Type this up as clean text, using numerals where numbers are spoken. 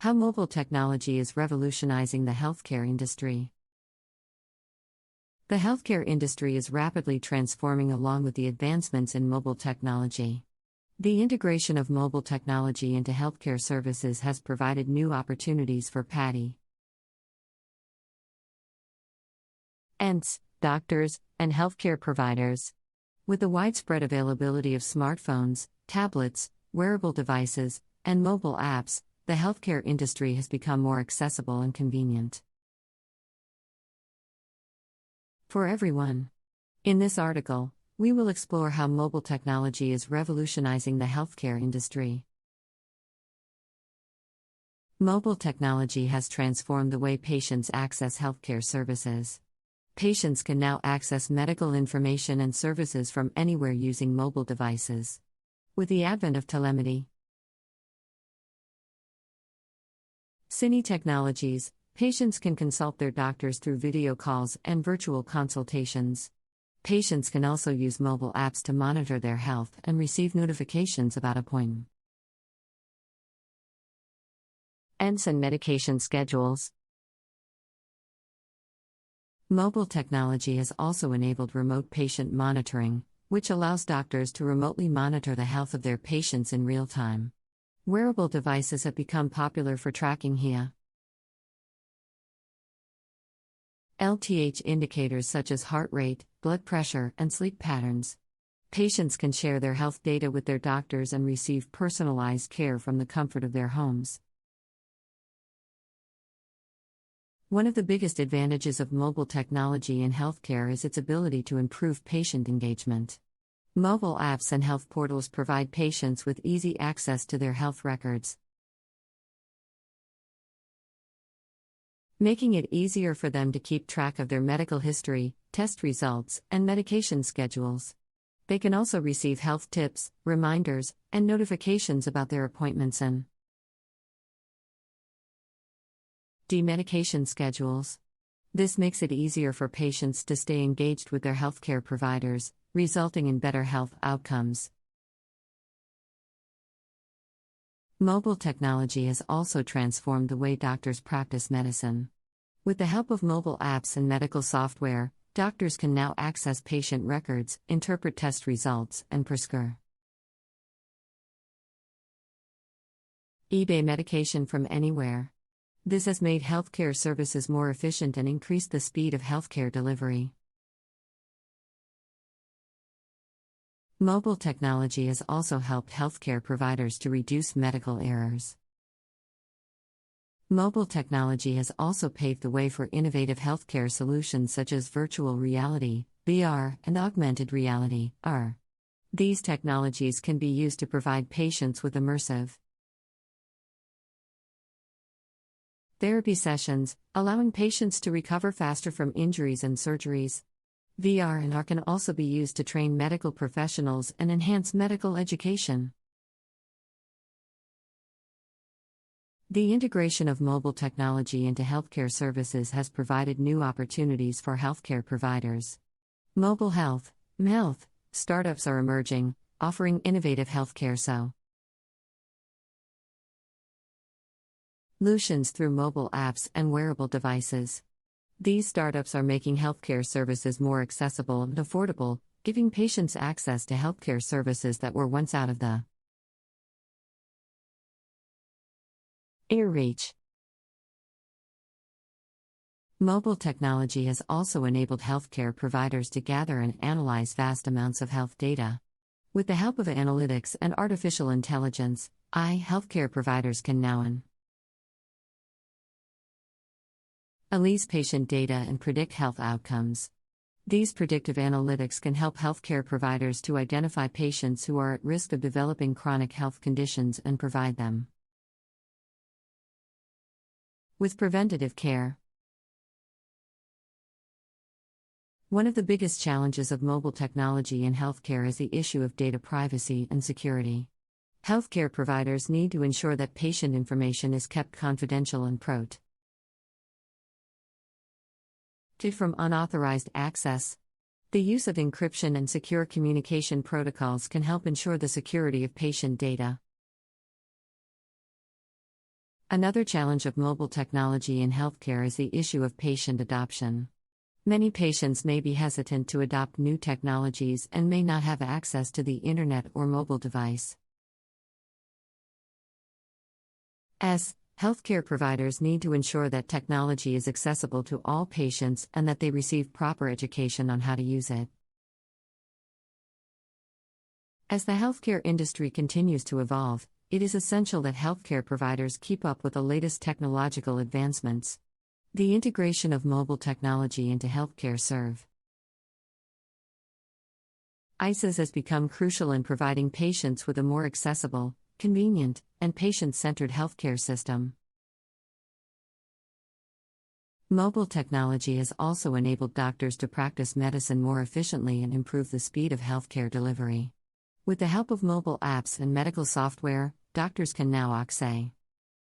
How mobile technology is revolutionizing the healthcare industry. The healthcare industry is rapidly transforming along with the advancements in mobile technology. The integration of mobile technology into healthcare services has provided new opportunities for patients, doctors, and healthcare providers. With the widespread availability of smartphones, tablets, wearable devices, and mobile apps, the healthcare industry has become more accessible and convenient for everyone. In this article, we will explore how mobile technology is revolutionizing the healthcare industry. Mobile technology has transformed the way patients access healthcare services. Patients can now access medical information and services from anywhere using mobile devices. With the advent of telemetry, Cine technologies, patients can consult their doctors through video calls and virtual consultations. Patients can also use mobile apps to monitor their health and receive notifications about appointments and medication schedules. Mobile technology has also enabled remote patient monitoring, which allows doctors to remotely monitor the health of their patients in real time. Wearable devices have become popular for tracking health indicators such as heart rate, blood pressure, and sleep patterns. Patients can share their health data with their doctors and receive personalized care from the comfort of their homes. One of the biggest advantages of mobile technology in healthcare is its ability to improve patient engagement. Mobile apps and health portals provide patients with easy access to their health records, making it easier for them to keep track of their medical history, test results, and medication schedules. They can also receive health tips, reminders, and notifications about their appointments and demedication schedules. This makes it easier for patients to stay engaged with their healthcare providers, resulting in better health outcomes. Mobile technology has also transformed the way doctors practice medicine. With the help of mobile apps and medical software, doctors can now access patient records, interpret test results, and prescribe eBay medication from anywhere. This has made healthcare services more efficient and increased the speed of healthcare delivery. Mobile technology has also helped healthcare providers to reduce medical errors. Mobile technology has also paved the way for innovative healthcare solutions such as virtual reality, VR, and augmented reality, AR. These technologies can be used to provide patients with immersive therapy sessions, allowing patients to recover faster from injuries and surgeries. VR and AR can also be used to train medical professionals and enhance medical education. The integration of mobile technology into healthcare services has provided new opportunities for healthcare providers. Mobile health startups are emerging, offering innovative healthcare solutions through mobile apps and wearable devices. These startups are making healthcare services more accessible and affordable, giving patients access to healthcare services that were once out of the reach. Mobile technology has also enabled healthcare providers to gather and analyze vast amounts of health data. With the help of analytics and artificial intelligence, healthcare providers can now analyze patient data and predict health outcomes. These predictive analytics can help healthcare providers to identify patients who are at risk of developing chronic health conditions and provide them with preventative care. One of the biggest challenges of mobile technology in healthcare is the issue of data privacy and security. Healthcare providers need to ensure that patient information is kept confidential and protected from unauthorized access. The use of encryption and secure communication protocols can help ensure the security of patient data. Another challenge of mobile technology in healthcare is the issue of patient adoption. Many patients may be hesitant to adopt new technologies and may not have access to the internet or mobile device. Healthcare providers need to ensure that technology is accessible to all patients and that they receive proper education on how to use it. As the healthcare industry continues to evolve, it is essential that healthcare providers keep up with the latest technological advancements. The integration of mobile technology into healthcare services has become crucial in providing patients with a more accessible, convenient, and patient-centered healthcare system. Mobile technology has also enabled doctors to practice medicine more efficiently and improve the speed of healthcare delivery. With the help of mobile apps and medical software, doctors can now access